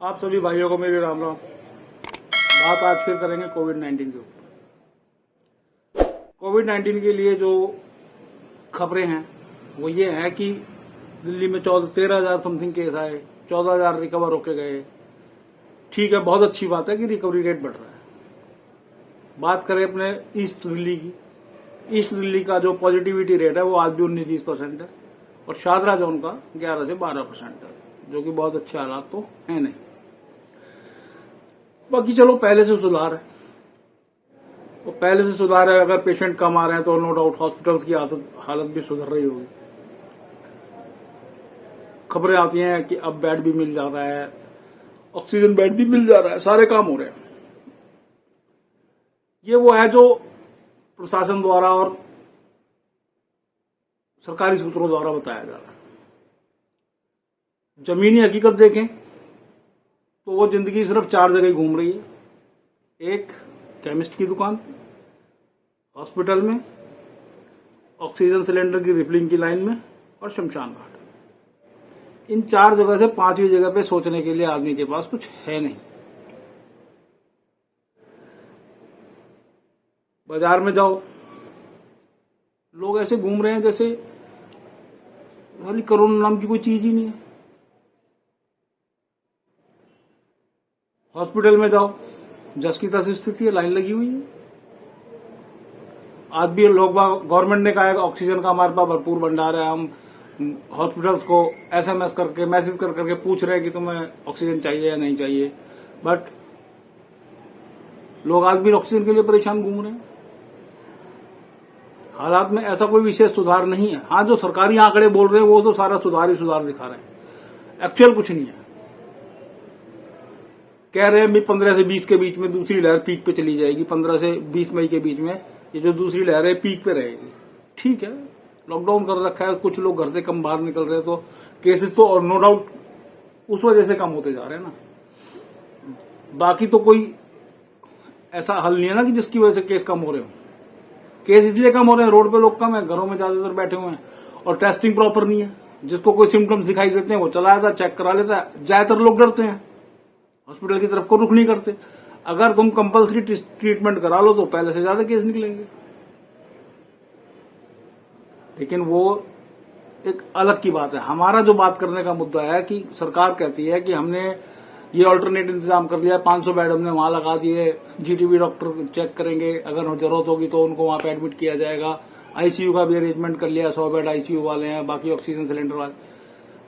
आप सभी भाइयों को मेरे राम राम। बात आज फिर करेंगे कोविड-19 के ऊपर। कोविड-19 के लिए जो खबरें हैं वो ये है कि दिल्ली में 13,000 समथिंग केस आए, 14,000 रिकवर होके गए। ठीक है, बहुत अच्छी बात है कि रिकवरी रेट बढ़ रहा है। बात करें अपने ईस्ट दिल्ली की, ईस्ट दिल्ली का जो पॉजिटिविटी रेट है वो आज भी 19-20% है और शादरा जोन का 11 से 12% है, जो कि बहुत अच्छे हालात तो है नहीं। बाकी चलो, पहले से सुधार है, तो पहले से सुधार है। अगर पेशेंट कम आ रहे हैं तो नो डाउट हॉस्पिटल्स की हालत भी सुधर रही होगी। खबरें आती हैं कि अब बेड भी मिल जा रहा है, ऑक्सीजन बेड भी मिल जा रहा है, सारे काम हो रहे हैं। ये वो है जो प्रशासन द्वारा और सरकारी सूत्रों द्वारा बताया जा रहा है। जमीनी हकीकत देखें तो वो जिंदगी सिर्फ 4 जगह घूम रही है। एक, केमिस्ट की दुकान, हॉस्पिटल में, ऑक्सीजन सिलेंडर की रिफिलिंग की लाइन में और शमशान घाट। इन 4 जगह से 5वीं जगह पे सोचने के लिए आदमी के पास कुछ है नहीं। बाजार में जाओ, लोग ऐसे घूम रहे हैं जैसे खाली कोरोना नाम की कोई चीज ही नहीं है। हॉस्पिटल में जाओ, जस की तस स्थिति है, लाइन लगी हुई है। आज भी लोग, गवर्नमेंट ने कहा है ऑक्सीजन का हमारे पास भरपूर भंडार है। हम हॉस्पिटल्स को SMS करके, मैसेज कर करके पूछ रहे हैं कि तुम्हें ऑक्सीजन चाहिए या नहीं चाहिए, बट लोग आज भी ऑक्सीजन के लिए परेशान घूम रहे हैं। हालात में ऐसा कोई विशेष सुधार नहीं है। हाँ, जो सरकारी आंकड़े बोल रहे हैं वो तो सारा सुधार ही सुधार दिखा रहे हैं, एक्चुअल कुछ नहीं है। कह रहे हैं 15 से 20 के बीच में दूसरी लहर पीक पे चली जाएगी, 15 से 20 मई के बीच में ये जो दूसरी लहर है पीक पे रहेगी। ठीक है, लॉकडाउन कर रखा है, कुछ लोग घर से कम बाहर निकल रहे हैं, तो केसेस तो और नो डाउट उस वजह से कम होते जा रहे हैं ना। बाकी तो कोई ऐसा हल नहीं है ना कि जिसकी वजह से केस कम हो रहे हो। केस इसलिए कम हो रहे हैं, रोड पे लोग कम है, घरों में ज्यादातर बैठे हुए हैं और टेस्टिंग प्रॉपर नहीं है। जिसको कोई सिम्टम्स दिखाई देते हैं वो चला जाता है, चेक करा लेता है। ज्यादातर लोग डरते हैं, हॉस्पिटल की तरफ को रुख नहीं करते। अगर तुम कंपल्सरी ट्रीटमेंट करा लो तो पहले से ज्यादा केस निकलेंगे। लेकिन वो एक अलग की बात है। हमारा जो बात करने का मुद्दा है कि सरकार कहती है कि हमने ये ऑल्टरनेट इंतजाम कर लिया, 500 बेड हमने वहां लगा दिए, GTB डॉक्टर चेक करेंगे, अगर जरूरत होगी तो उनको वहां पे एडमिट किया जाएगा। ICU का भी अरेंजमेंट कर लिया, 100 बेड ICU वाले हैं, बाकी ऑक्सीजन सिलेंडर वाले।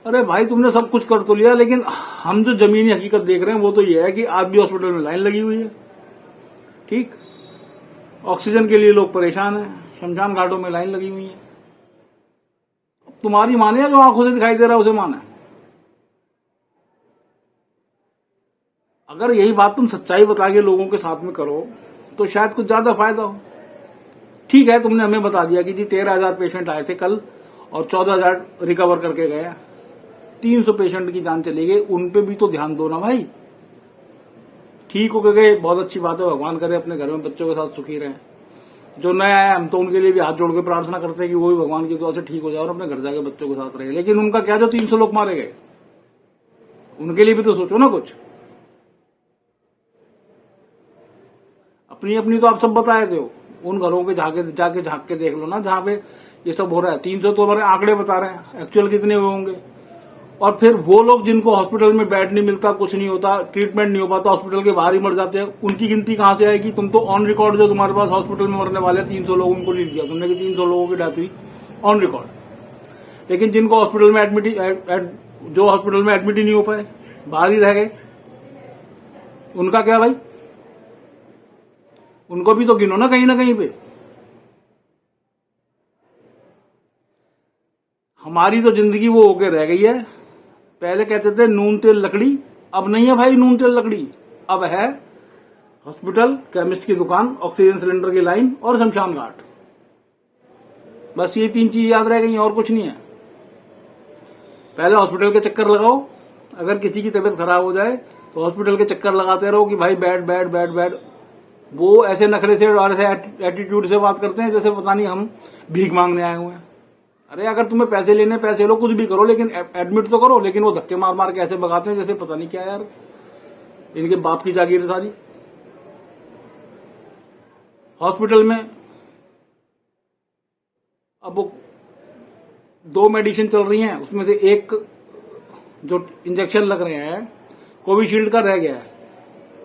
अरे भाई, तुमने सब कुछ कर तो लिया, लेकिन हम जो जमीनी हकीकत देख रहे हैं वो तो ये है कि आज भी हॉस्पिटल में लाइन लगी हुई है। ठीक, ऑक्सीजन के लिए लोग परेशान हैं, शमशान घाटों में लाइन लगी हुई है। तुम्हारी माने या जो आंखों से दिखाई दे रहा है उसे माने? अगर यही बात तुम सच्चाई बता के लोगों के साथ में करो तो शायद कुछ ज्यादा फायदा हो। ठीक है, तुमने हमें बता दिया कि जी 13,000 पेशेंट आए थे कल और 14,000 रिकवर करके गए, 300 पेशेंट की जान चली गई। उन पे भी तो ध्यान दो ना भाई। ठीक हो गए, बहुत अच्छी बात है, भगवान करे अपने घर में बच्चों के साथ सुखी रहें। जो नया है हम तो उनके लिए भी हाथ जोड़ के प्रार्थना करते हैं कि वो भी भगवान की दुआ से ठीक हो जाए और अपने घर जाके बच्चों के साथ रहे। लेकिन उनका क्या, जो 300 लोग मारे गए, उनके लिए भी तो सोचो ना कुछ। अपनी अपनी तो आप सब बताए थे, उन घरों के जाके झांक के देख लो ना जहां पे ये सब हो रहा है। 300 तो हमारे आंकड़े बता रहे हैं, एक्चुअल कितने हुए होंगे। और फिर वो लोग जिनको हॉस्पिटल में बेड नहीं मिलता, कुछ नहीं होता, ट्रीटमेंट नहीं हो पाता, हॉस्पिटल के बाहर ही मर जाते हैं, उनकी गिनती कहां से आएगी? तुम तो ऑन रिकॉर्ड जो तुम्हारे पास हॉस्पिटल में मरने वाले 300 लोग, उनको लिख दिया तुमने कि 300 लोगों की डेथ हुई ऑन रिकॉर्ड। लेकिन जिनको हॉस्पिटल में एडमिट ही नहीं हो पाए, बाहर ही रह गए, उनका क्या भाई? उनको भी तो गिनो ना कहीं पे। हमारी तो जिंदगी वो होके रह गई है। पहले कहते थे नून तेल लकड़ी, अब नहीं है भाई नून तेल लकड़ी। अब है हॉस्पिटल, केमिस्ट की दुकान, ऑक्सीजन सिलेंडर की लाइन और शमशान घाट। बस ये 3 चीज याद रह गई, और कुछ नहीं है। पहले हॉस्पिटल के चक्कर लगाओ, अगर किसी की तबीयत खराब हो जाए तो हॉस्पिटल के चक्कर लगाते रहो कि भाई बेड बेड बेड बेड। वो ऐसे नखरे से और ऐसे एटीट्यूड से बात करते हैं जैसे पता नहीं हम भीख मांगने आए हुए हैं। अरे अगर तुम्हें पैसे लेने, पैसे लो, कुछ भी करो, लेकिन एडमिट तो करो। लेकिन वो धक्के मार मार के ऐसे भगाते हैं जैसे पता नहीं क्या यार। इनके बाप की जागीर है सारी। हॉस्पिटल में अब वो 2 मेडिसिन चल रही हैं, उसमें से एक जो इंजेक्शन लग रहे हैं कोविशील्ड का रह गया है,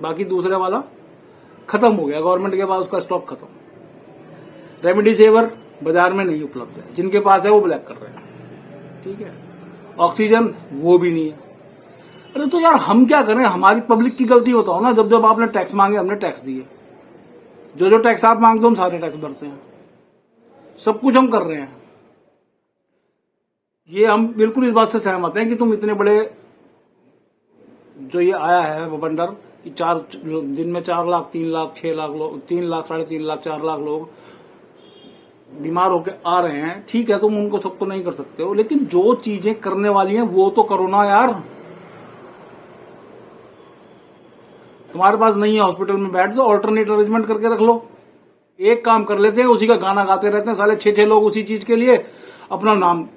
बाकी दूसरे वाला खत्म हो गया गवर्नमेंट के पास, उसका स्टॉक खत्म। रेमडेसिविर बाजार में नहीं उपलब्ध है, जिनके पास है वो ब्लैक कर रहे हैं, ठीक है। ऑक्सीजन वो भी नहीं है। अरे तो यार हम क्या करें, हमारी पब्लिक की गलती बताओ ना। जब जब आपने टैक्स मांगे हमने टैक्स दिए, जो जो टैक्स आप मांगते हो हम सारे टैक्स भरते हैं, सब कुछ हम कर रहे हैं। ये हम बिल्कुल इस बात से सहमत हैं कि तुम इतने बड़े जो ये आया है वो बंडर कि 4 दिन में 4 लाख 3 लाख 6 लाख लोग 3 लाख 3.5 लाख 4 लाख लोग बीमार होकर आ रहे हैं, ठीक है। तुम उनको सबको नहीं कर सकते हो, लेकिन जो चीजें करने वाली हैं वो तो करो ना यार। तुम्हारे पास नहीं है हॉस्पिटल में बैठ, तो ऑल्टरनेट अरेंजमेंट करके रख लो। एक काम कर लेते हैं, उसी का गाना गाते रहते हैं साले 6 लोग उसी चीज के लिए अपना नाम।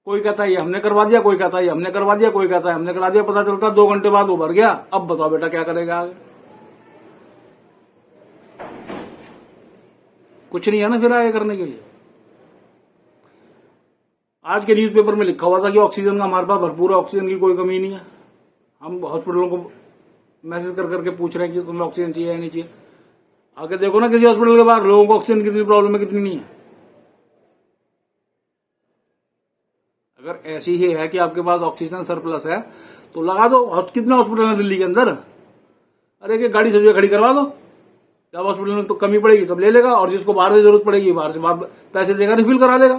कोई कहता है ये हमने करवा दिया, कोई कहता है ये हमने करवा दिया, कोई कहता है हमने करा दिया, पता चलता 2 घंटे बाद वो भर गया। अब बताओ बेटा क्या करेगा आगे? कुछ नहीं है ना फिर आगे करने के लिए। आज के न्यूज़पेपर में लिखा हुआ था कि ऑक्सीजन का हमारे पास भरपूर है, ऑक्सीजन की कोई कमी नहीं है। हम हॉस्पिटलों को मैसेज कर करके पूछ रहे हैं कि तुम्हें ऑक्सीजन चाहिए या नहीं चाहिए। आगे देखो ना किसी हॉस्पिटल के बाहर लोगों को ऑक्सीजन कितनी प्रॉब्लम है, कितनी नहीं है। अगर ऐसी ही है कि आपके पास ऑक्सीजन सरप्लस है तो लगा दो। कितने हॉस्पिटल है दिल्ली के अंदर? अरे कि गाड़ी से खड़ी करवा दो, जब हॉस्पिटल में तो कमी पड़ेगी तब ले लेगा, और जिसको बाहर से जरूरत पड़ेगी बाहर से पैसे देगा, रिफिल करा लेगा।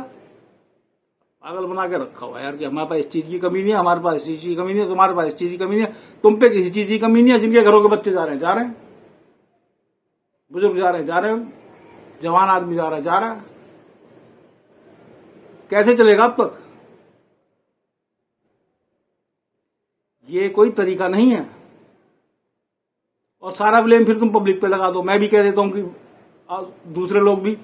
पागल बना के रखा हुआ है यार कि हमारे पास इस चीज की कमी नहीं है, हमारे पास इस चीज की कमी नहीं है, तुम्हारे पास इस चीज की कमी नहीं है, तुम पे किसी चीज की कमी नहीं है। जिनके घरों के बच्चे जा रहे हैं, बुजुर्ग जा रहे हैं, जवान आदमी जा रहा है, कैसे चलेगा अब तक? ये कोई तरीका नहीं है। और सारा ब्लेम फिर तुम पब्लिक पे लगा दो। मैं भी कह देता हूं कि दूसरे लोग भी,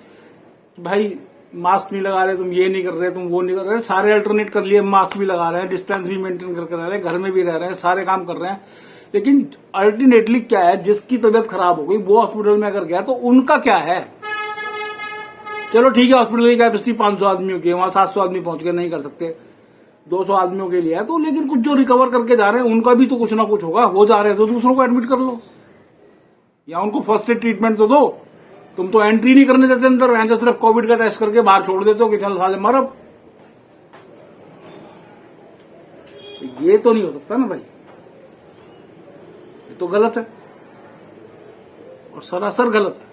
भाई मास्क नहीं लगा रहे, तुम ये नहीं कर रहे, तुम वो नहीं कर रहे। सारे अल्टरनेट कर लिए, मास्क भी लगा रहे हैं, डिस्टेंस भी मेंटेन करके रह रहे हैं, घर में भी रह रहे हैं, सारे काम कर रहे हैं। लेकिन अल्टरनेटली क्या है, जिसकी तबीयत खराब हो गई वो हॉस्पिटल में अगर गया तो उनका क्या है? चलो ठीक है, हॉस्पिटल की कैपेसिटी 500 आदमियों की है, वहां 700 आदमी पहुंच के नहीं कर सकते, 200 आदमियों के लिए है तो। लेकिन कुछ जो रिकवर करके जा रहे हैं उनका भी तो कुछ ना कुछ होगा। वो जा रहे हैं तो दूसरों को एडमिट कर लो, या उनको फर्स्ट एड ट्रीटमेंट तो दो। तुम तो एंट्री नहीं करने देते अंदर, यहाँ तो सिर्फ कोविड का टेस्ट करके बाहर छोड़ देते हो कि चल साले मर। अब ये तो नहीं हो सकता ना भाई, ये तो गलत है और सरासर गलत है।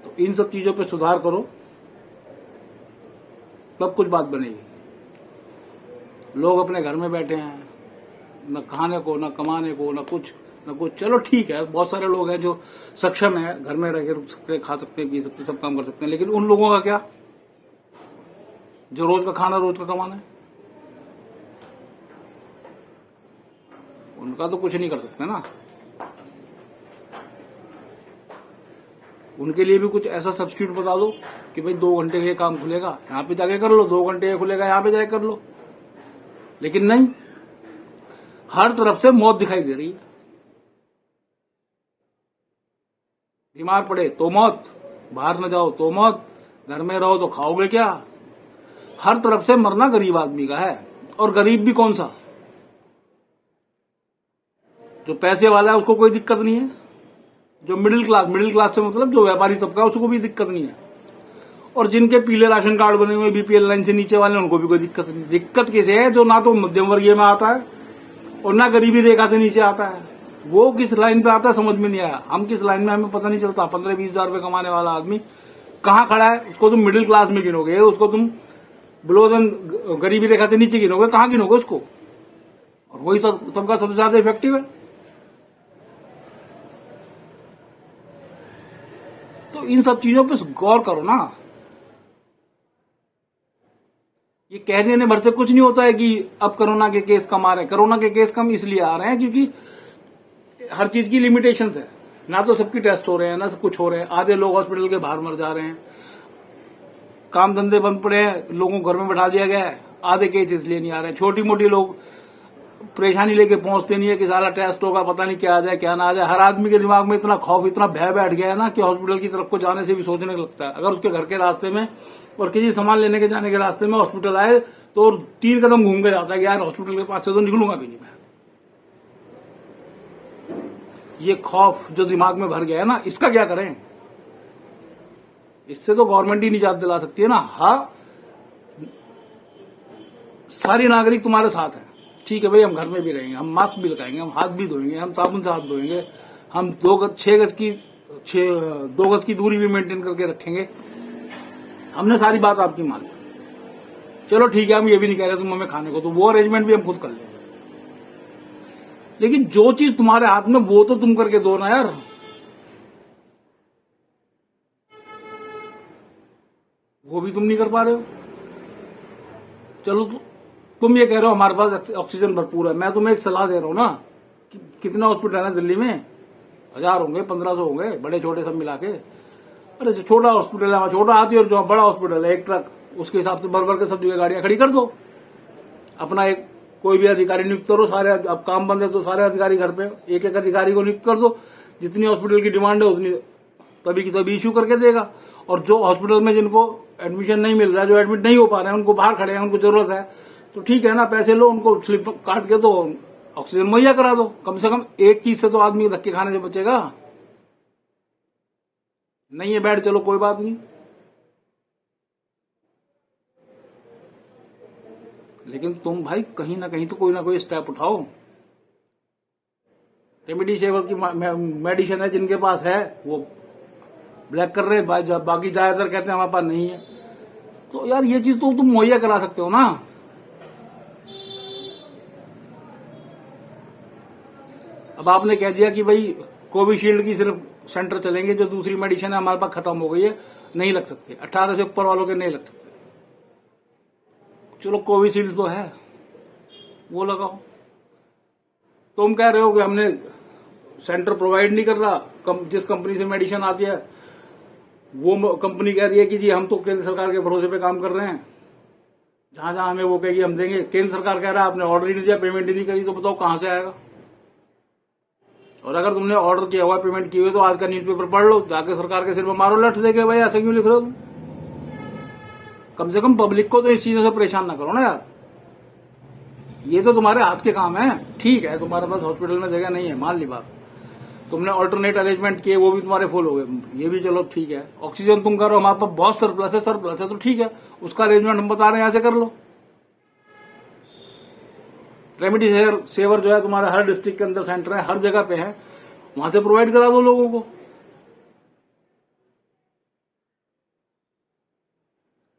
तो इन सब चीजों पे सुधार करो, तब कुछ बात बनेगी। लोग अपने घर में बैठे हैं, न खाने को, न कमाने को, न कुछ। चलो ठीक है, बहुत सारे लोग हैं जो सक्षम है, घर में रह के रुक सकते हैं, खा सकते हैं, पी सकते हैं, सब काम कर सकते हैं। लेकिन उन लोगों का क्या, जो रोज का खाना, रोज का कमाना है? उनका तो कुछ नहीं कर सकते ना। उनके लिए भी कुछ ऐसा सब्स्टिट्यूट बता दो कि भाई 2 घंटे ये काम खुलेगा, यहाँ पे जाके कर लो, 2 घंटे ये खुलेगा, यहाँ पे जाके कर लो। लेकिन नहीं, हर तरफ से मौत दिखाई दे रही है। बीमार पड़े तो मौत, बाहर न जाओ तो मौत, घर में रहो तो खाओगे क्या? हर तरफ से मरना गरीब आदमी का है। और गरीब भी कौन सा? जो पैसे वाला है उसको कोई दिक्कत नहीं है, जो मिडिल क्लास से मतलब जो व्यापारी तबका उसको भी दिक्कत नहीं है, और जिनके पीले राशन कार्ड बने हुए बीपीएल लाइन से नीचे वाले उनको भी कोई दिक्कत नहीं। दिक्कत किसे है? जो ना तो मध्यम वर्गीय में आता है और ना गरीबी रेखा से नीचे आता है। वो किस लाइन पे आता है समझ में नहीं आया। हम किस लाइन में हमें पता नहीं चलता। 15-20 हजार रुपए कमाने वाला आदमी कहाँ खड़ा है? उसको तुम मिडिल क्लास में गिनोगे, उसको तुम बिलो देन गरीबी रेखा से नीचे गिनोगे, कहाँ गिनोगे उसको? और वही सबका सबसे ज्यादा इफेक्टिव है। तो इन सब चीजों पे गौर करो ना। ये कह देने भर से कुछ नहीं होता है कि अब कोरोना के केस कम आ रहे हैं। कोरोना के केस कम इसलिए आ रहे हैं क्योंकि हर चीज की लिमिटेशंस है। ना तो सबकी टेस्ट हो रहे हैं, ना सब कुछ हो रहे हैं। आधे लोग हॉस्पिटल के बाहर मर जा रहे हैं, काम धंधे बंद पड़े हैं, लोगों को घर में बैठा दिया गया है, आधे केस इसलिए नहीं आ रहे हैं। छोटी मोटी लोग परेशानी लेके पहुंचते नहीं है कि सारा टेस्ट होगा, पता नहीं क्या आ जाए क्या ना आ जाए। हर आदमी के दिमाग में इतना खौफ, इतना भय बैठ गया है ना कि हॉस्पिटल की तरफ को जाने से भी सोचने लगता है। अगर उसके घर के रास्ते में और किसी सामान लेने के जाने के रास्ते में हॉस्पिटल आए तो 3 कदम घूम के जाता है कि यार हॉस्पिटल के पास से तो निकलूंगा भी नहीं मैं। ये खौफ जो दिमाग में भर गया है ना, इसका क्या करें? इससे तो गवर्नमेंट ही निजात दिला सकती है ना। हाँ, सारी नागरिक तुम्हारे साथ है, ठीक है भाई, हम घर में भी रहेंगे, हम मास्क भी लगाएंगे, हम हाथ भी धोएंगे, हम साबुन से हाथ धोएंगे, हम 2 गज की दूरी भी मेंटेन करके रखेंगे। हमने सारी बात आपकी मान ली, चलो ठीक है, हम ये भी नहीं कह रहे तुम हमें खाने को, तो वो अरेंजमेंट भी हम खुद कर लेंगे। लेकिन जो चीज तुम्हारे हाथ में वो तो तुम करके दो ना यार। वो भी तुम नहीं कर पा रहे हो। चलो तुम ये कह रहे हो हमारे पास ऑक्सीजन भरपूर है, मैं तुम्हें एक सलाह दे रहा हूं ना कि कितना हॉस्पिटल है दिल्ली में? 1000 होंगे, 1500 होंगे, बड़े छोटे सब मिला के। अरे जो छोटा हॉस्पिटल है वहां छोटा आती है, और जो बड़ा हॉस्पिटल है 1 ट्रक, उसके हिसाब से भर भर के सब जगह गाड़ियां खड़ी कर दो। अपना एक कोई भी अधिकारी नियुक्त करो, सारे अब काम बंद है तो सारे अधिकारी घर पे, एक एक अधिकारी को नियुक्त कर दो, जितनी हॉस्पिटल की डिमांड है उतनी तभी की तभी इश्यू करके देगा। और जो हॉस्पिटल में जिनको एडमिशन नहीं मिल रहा है, जो एडमिट नहीं हो पा रहे हैं, उनको बाहर खड़े हैं, उनको जरूरत है, तो ठीक है ना, पैसे लो, उनको स्लिप काट के तो ऑक्सीजन मुहैया करा दो। कम से कम एक चीज से तो आदमी धक्के खाने से बचेगा। नहीं है बेड, चलो कोई बात नहीं, लेकिन तुम भाई कहीं ना कहीं तो कोई ना कोई स्टेप उठाओ। रेमडेसिविर की मेडिसिन है, जिनके पास है वो ब्लैक कर रहे, बाकी ज्यादातर कहते हैं हमारे पास नहीं है। तो यार ये चीज तो तुम मुहैया करा सकते हो ना। अब आपने कह दिया कि भाई कोविशील्ड की सिर्फ सेंटर चलेंगे, जो दूसरी मेडिसिन है हमारे पास खत्म हो गई है, नहीं लग सकते, 18 से ऊपर वालों के नहीं लग सकते। चलो कोविशील्ड तो है, वो लगाओ। तुम कह रहे हो कि हमने सेंटर प्रोवाइड नहीं कर रहा, जिस कंपनी से मेडिसिन आती है वो कंपनी कह रही है कि जी हम तो केंद्र सरकार के भरोसे पे काम कर रहे हैं, जहां जहां हमें वो कहेगी हम देंगे। केंद्र सरकार कह रहा है आपने ऑर्डर ही नहीं दिया, पेमेंट ही नहीं करी, तो बताओ कहां से आएगा? और अगर तुमने ऑर्डर किया हुआ, पेमेंट किए हुए, तो आज का न्यूज़पेपर पढ़ लो, जाके सरकार के सिर पर मारो लठ देके, भाई ऐसा क्यों लिख रहे हो तुम? कम से कम पब्लिक को तो इस चीजों से परेशान ना करो ना यार। ये तो तुम्हारे हाथ के काम है, ठीक है, तुम्हारे पास हॉस्पिटल में जगह नहीं है, मान ली बात, तुमने ऑल्टरनेट अरेंजमेंट किए, वो भी तुम्हारे फुल हो गए, ये भी चलो ठीक है। ऑक्सीजन तुम करो, हमारे पास बहुत सरप्लस है तो ठीक है, उसका अरेंजमेंट हम बता रहे हैं, यहां से कर लो। रेमडेसिविर जो है तुम्हारे हर डिस्ट्रिक्ट के अंदर सेंटर है, हर जगह पे है, वहां से प्रोवाइड करा दो लोगों को।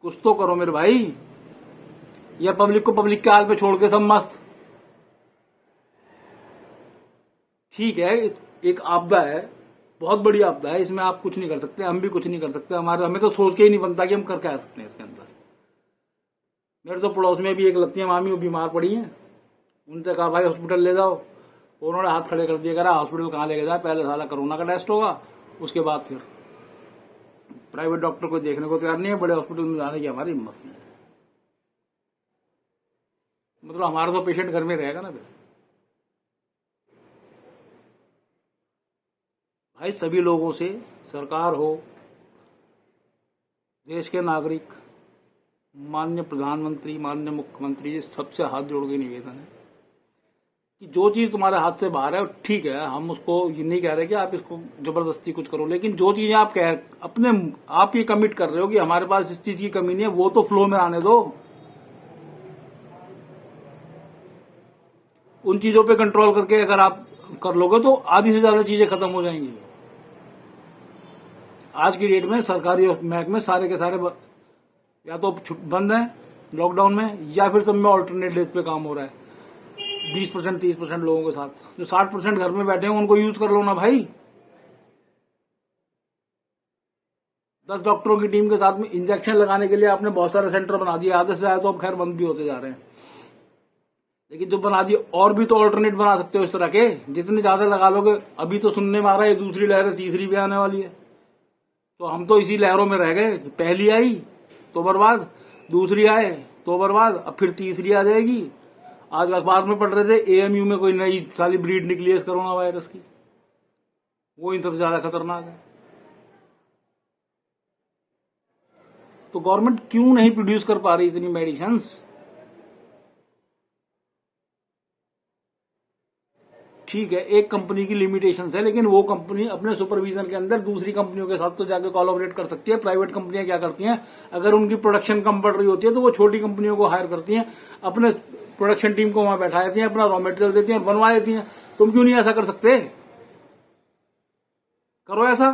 कुछ तो करो मेरे भाई, या पब्लिक को पब्लिक के हाल पे छोड़ के सब मस्त। ठीक है, एक आपदा है, बहुत बड़ी आपदा है, इसमें आप कुछ नहीं कर सकते, हम भी कुछ नहीं कर सकते, हमें तो सोच के ही नहीं बनता कि हम कर क्या सकते हैं इसके अंदर। मेरे तो पड़ोस में भी एक लगती है मामी, वो बीमार पड़ी है, उनसे कहा भाई हॉस्पिटल ले जाओ, उन्होंने हाथ खड़े कर दिया, करा हॉस्पिटल कहाँ लेके जाए, पहले साला कोरोना का टेस्ट होगा, उसके बाद फिर प्राइवेट डॉक्टर को देखने को तैयार नहीं है, बड़े हॉस्पिटल में जाने की हमारी हिम्मत नहीं है। मतलब हमारा तो पेशेंट घर में रहेगा ना फिर। भाई सभी लोगों से, सरकार हो, देश के नागरिक, माननीय प्रधानमंत्री, माननीय मुख्यमंत्री जी, सबसे हाथ जोड़ के निवेदन है कि जो चीज तुम्हारे हाथ से बाहर है ठीक है, हम उसको ये नहीं कह रहे कि आप इसको जबरदस्ती कुछ करो, लेकिन जो चीजें आप आप ये कमिट कर रहे हो कि हमारे पास इस चीज की कमी नहीं है, वो तो फ्लो में आने दो। उन चीजों पे कंट्रोल करके अगर आप कर लोगे तो आधी से ज्यादा चीजें खत्म हो जाएंगी। आज की डेट में सरकारी महकमे सारे के सारे या तो बंद है लॉकडाउन में, या फिर सब में ऑल्टरनेट डेज पे काम हो रहा है 20% 30% लोगों के साथ। जो 60% घर में बैठे हैं उनको यूज कर लो ना भाई। 10 डॉक्टरों की टीम के साथ में इंजेक्शन लगाने के लिए आपने बहुत सारे सेंटर बना दिए, आधे से ज्यादा तो अब खैर बंद भी होते जा रहे हैं, लेकिन जो बना दिए और भी तो ऑल्टरनेट बना सकते हो इस तरह के, जितने ज्यादा लगा लोगे। अभी तो सुनने में आ रहा है दूसरी लहर है, तीसरी भी आने वाली है, तो हम तो इसी लहरों में रह गए। पहली आई तो बर्बाद, दूसरी आए तो बर्बाद, अब फिर तीसरी आ जाएगी, आज अखबार में पढ़ रहे थे एएमयू में कोई नई साली ब्रीड निकली है इस कोरोना वायरस की, वो इन सबसे ज्यादा खतरनाक है। तो गवर्नमेंट क्यों नहीं प्रोड्यूस कर पा रही इतनी मेडिसिन्स? ठीक है, एक कंपनी की लिमिटेशंस है, लेकिन वो कंपनी अपने सुपरविजन के अंदर दूसरी कंपनियों के साथ तो जाके कोलैबोरेट कर सकती है। प्राइवेट कंपनियां क्या करती हैं, अगर उनकी प्रोडक्शन कम पड़ रही होती है तो वो छोटी कंपनियों को हायर करती हैं, अपने प्रोडक्शन टीम को वहां बैठा देती हैं, अपना रॉ मटेरियल देती हैं और बनवा देती हैं। तुम क्यों नहीं ऐसा कर सकते? करो ऐसा।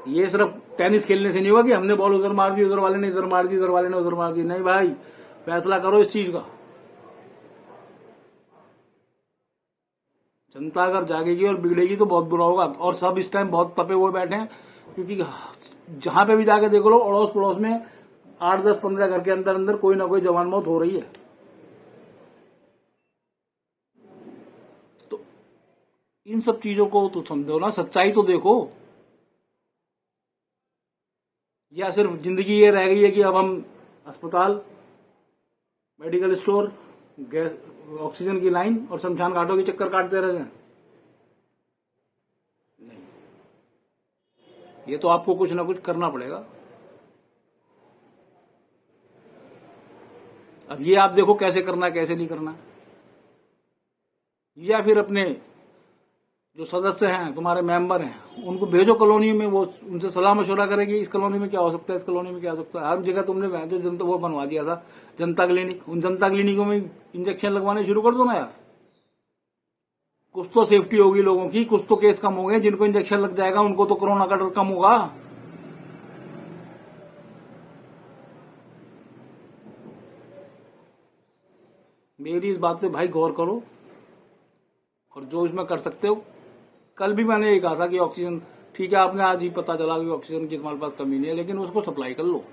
ये सिर्फ टेनिस खेलने से नहीं होगा कि हमने बॉल उधर मार दी, उधर वाले ने इधर मार दी, उधर वाले ने उधर मार दी। नहीं भाई, फैसला करो इस चीज का। जनता अगर जागेगी और बिगड़ेगी तो बहुत बुरा होगा। और सब इस टाइम बहुत तपे हुए बैठे हैं, क्योंकि जहां पे भी जाके देख लो, अड़ोस पड़ोस में 8, 10, 15 घर के अंदर अंदर कोई ना कोई जवान मौत हो रही है। तो इन सब चीजों को तो समझो ना, सच्चाई तो देखो। या सिर्फ जिंदगी ये रह गई है कि अब हम अस्पताल, मेडिकल स्टोर, गैस, ऑक्सीजन की लाइन और शमशान घाटों के चक्कर काटते रह जाएं? नहीं, ये तो आपको कुछ ना कुछ करना पड़ेगा। अब ये आप देखो कैसे करना है, कैसे नहीं करना है। या फिर अपने जो सदस्य हैं, तुम्हारे मेंबर हैं, उनको भेजो कॉलोनी में, वो उनसे सलाह मशवरा करेगी इस कॉलोनी में क्या हो सकता है, इस कॉलोनी में क्या हो सकता है। हर जगह तुमने जो जनता वो बनवा दिया था जनता क्लिनिक, उन जनता क्लिनिकों में इंजेक्शन लगवाने शुरू कर दो ना यार। कुछ तो सेफ्टी होगी लोगों की, कुछ तो केस कम होंगे। जिनको इंजेक्शन लग जाएगा उनको तो कोरोना का डर कम होगा। मेरी इस बात पे भाई गौर करो, और जो इसमें कर सकते हो। कल भी मैंने ये कहा था कि ऑक्सीजन, ठीक है, आपने आज ही पता चला कि ऑक्सीजन की तुम्हारे पास कमी नहीं है, लेकिन उसको सप्लाई कर लो।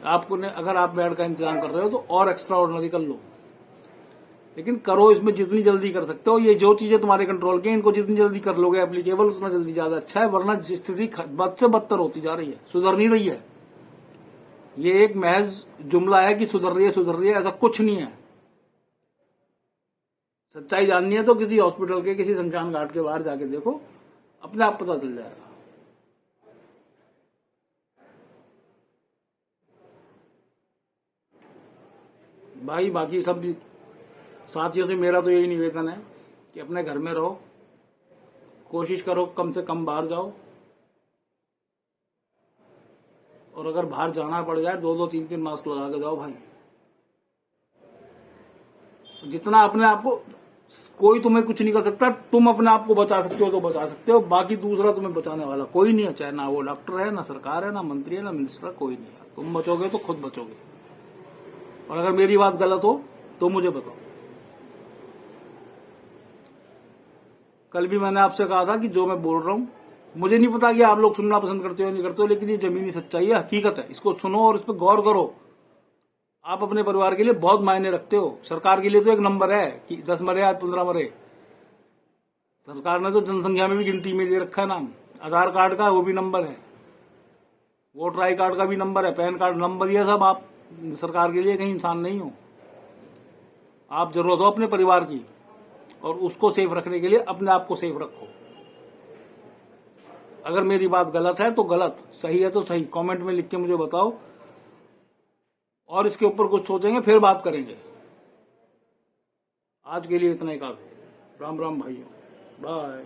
आपको ने अगर आप बेड का इंतजाम कर रहे हो तो और एक्स्ट्रा ऑर्डिनरी कर लो, लेकिन करो इसमें जितनी जल्दी कर सकते हो। ये जो चीजें तुम्हारे कंट्रोल की, इनको जितनी जल्दी कर लोगे एप्लीकेबल, उतना जल्दी ज्यादा अच्छा है। वरना स्थिति बद से बदतर होती जा रही है, सुधर नहीं रही है। ये एक महज जुमला है कि सुधर रही है, ऐसा कुछ नहीं है। सच्चाई जाननी है तो किसी हॉस्पिटल के, किसी शमशान घाट के बाहर जाके देखो, अपने आप पता चल जाएगा। भाई बाकी सब साथियों से मेरा तो यही निवेदन है कि अपने घर में रहो, कोशिश करो कम से कम बाहर जाओ, और अगर बाहर जाना पड़ जाए 2-2, 3-3 मास्क लगा के जाओ भाई। जितना अपने आप को, कोई तुम्हें कुछ नहीं कर सकता, तुम अपने आप को बचा सकते हो तो बचा सकते हो, बाकी दूसरा तुम्हें बचाने वाला कोई नहीं है। चाहे ना वो डॉक्टर है, ना सरकार है, ना मंत्री है, ना मिनिस्टर, कोई नहीं है। तुम बचोगे तो खुद बचोगे। और अगर मेरी बात गलत हो तो मुझे बताओ। कल भी मैंने आपसे कहा था कि जो मैं बोल रहा हूं, मुझे नहीं पता कि आप लोग सुनना पसंद करते हो नहीं करते हो, लेकिन ये जमीनी सच्चाई है, हकीकत है। इसको सुनो और इस पर गौर करो। आप अपने परिवार के लिए बहुत मायने रखते हो, सरकार के लिए तो एक नंबर है कि 10 मरे या 15 मरे। सरकार ने तो जनसंख्या में भी गिनती में दे रखा है नाम। आधार कार्ड का वो भी नंबर है, वोटर आई कार्ड का भी नंबर है, पैन कार्ड नंबर, ये सब आप सरकार के लिए कहीं इंसान नहीं हो। आप जरूरत हो अपने परिवार की, और उसको सेफ रखने के लिए अपने आप को सेफ रखो। अगर मेरी बात गलत है तो गलत, सही है तो सही, कमेंट में लिख के मुझे बताओ, और इसके ऊपर कुछ सोचेंगे, फिर बात करेंगे। आज के लिए इतना ही काफी। राम राम भाइयों, बाय।